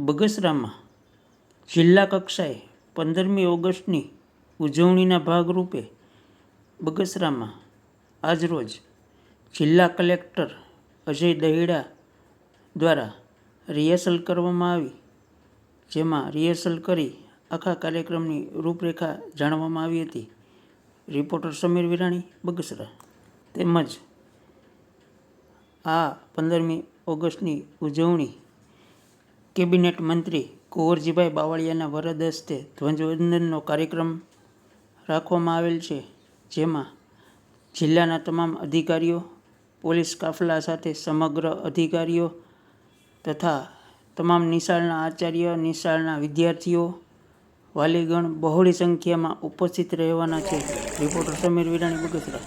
બગસરામાં જિલ્લા કક્ષાએ 15મી ઓગસ્ટની ઉજવણીના ભાગરૂપે બગસરામાં આજરોજ જિલ્લા કલેક્ટર અજય દહીડા દ્વારા રિહર્સલ કરવામાં આવી, જેમાં રિહર્સલ કરી આખા કાર્યક્રમની રૂપરેખા જાણવામાં આવી હતી. રિપોર્ટર સમીર વિરાણી, બગસરા. તેમજ આ 15મી ઓગસ્ટની ઉજવણી કેબિનેટ મંત્રી કુંવરજીભાઈ બાવળિયાના વરદ હસ્તે ધ્વજવંદનનો કાર્યક્રમ રાખવામાં આવેલ છે, જેમાં જિલ્લાના તમામ અધિકારીઓ, પોલીસ કાફલા સાથે સમગ્ર અધિકારીઓ તથા તમામ નિશાળના આચાર્ય, નિશાળના વિદ્યાર્થીઓ, વાલીગણ બહોળી સંખ્યામાં ઉપસ્થિત રહેવાના છે. રિપોર્ટર સમીર વિરાણી, બગસરા.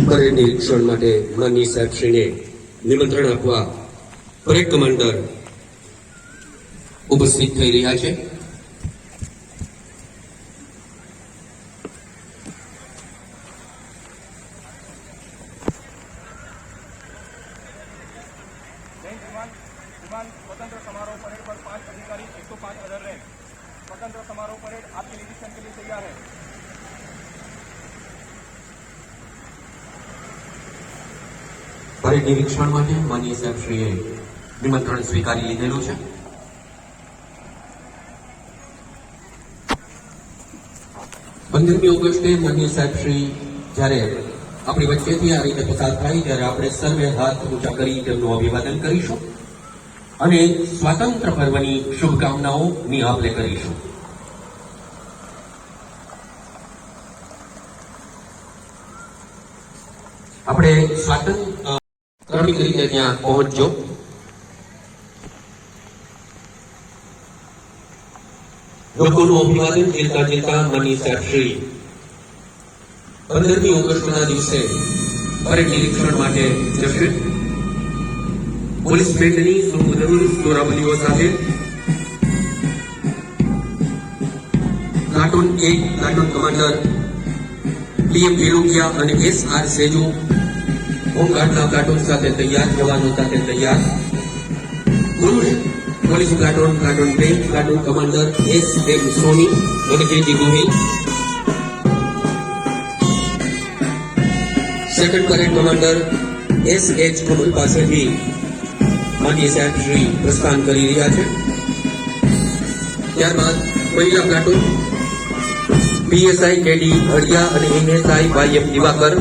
પરેડ નિરીક્ષણ માટે માનનીય સાહેબશ્રીને નિમંત્રણ આપવા પરેડ કમાન્ડર ઉપસ્થિત થઈ રહ્યા છે. स्वतंत्र समारोह परेड पर 5 अधिकारी 105 अदर रैंक. स्वतंत्र समारोह परेड आपके निरीक्षण के लिए तैयार है. પરેડ નિરીક્ષણ માટે માનનીય સાહેબશ્રીએ નિમંત્રણ સ્વીકારી લીધેલું છે. પંદરમી ઓગસ્ટે માનનીય સાહેબશ્રી જ્યારે આપણી વચ્ચેથી આ રીતે પસાર થાય ત્યારે આપણે સર્વે હાથ ઊંચા કરી તેમનું અભિવાદન કરીશું અને સ્વાતંત્ર્ય પર્વની શુભકામનાઓની આપ-લે કરીશું. આપણે ક્રમિક રીતે ત્યાં પહોંચજો. લોકોનું અભિવાદન ઝીલતા ઝીલતા માનનીય સાહેબશ્રી 15મી ઓગસ્ટના દિવસે પરેડ નિરીક્ષણ માટે જશે. પોલીસ બેન્ડની સુમધુર સુરાવલીઓ સાથે પ્લાટૂન 1 પ્લાટૂન કમાન્ડર PM વેલુકિયા અને SR સેજો હોમગાર્ડના પ્લાટૂન સાથે તૈયાર, જવાનો સાથે તૈયાર. પુરુષ police platoon 2 platoon commander SM સોની અને KG Gohil. Second parade commander SH Kamal પાસેથી માનનીય સાહેબશ્રી પ્રસ્થાન કરી રહ્યા છે. ત્યારબાદ પહેલા પ્લાટૂન PSI KD હળિયા અને MSI YF દિવાકર.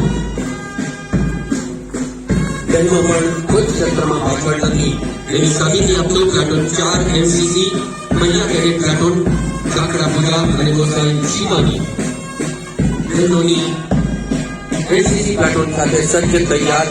તેનો પણ કોઈ ક્ષેત્રમાં પાછળ નથી એની સાબિતી આપતો પ્લાટૂન 4 MCC મહિલા કેડેટ પ્લાટૂન કાકડા પૂજા અને ગોસાઈ શિવાની બહેનોની NCC પ્લાટૂન સાથે સજ્જ તૈયાર.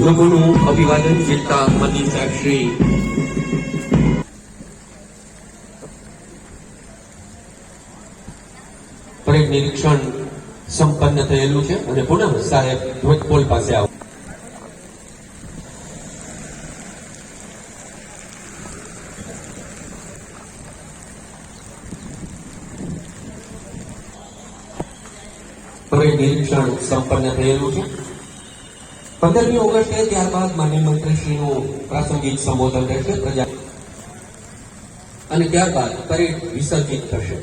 લોકોનું અભિવાદન ઝીલતા મંદિર સાહેબ શ્રી પરેડ નિરીક્ષણ સંપન્ન થયેલું છે અને પુનઃ સાહેબ ધ્વજપોલ પાસે આવ પરેડ નિરીક્ષણ સંપન્ન થયેલું છે 15મી ઓગસ્ટે ત્યારબાદ માનનીય મંત્રીશ્રીનું પ્રાસંગિક સંબોધન રહેશે પ્રજા અને ત્યારબાદ પરેડ વિસર્જિત થશે.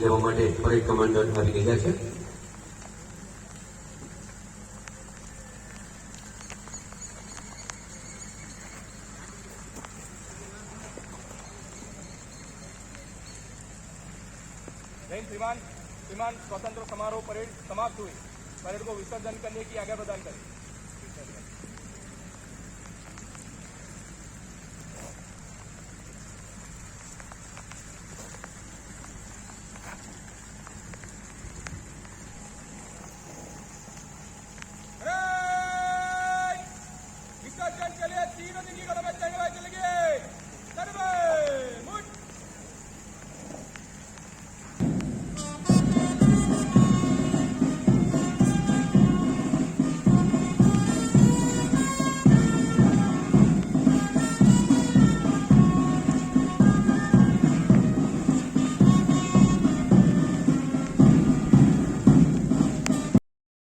લેવા માટે પરેડ કમાન્ડર આવી ગયા છે. जय श्रीमान स्वतंत्र समारोह परेड समाप्त हुई. परेड को विसर्जन करने की आज्ञा प्रदान करें.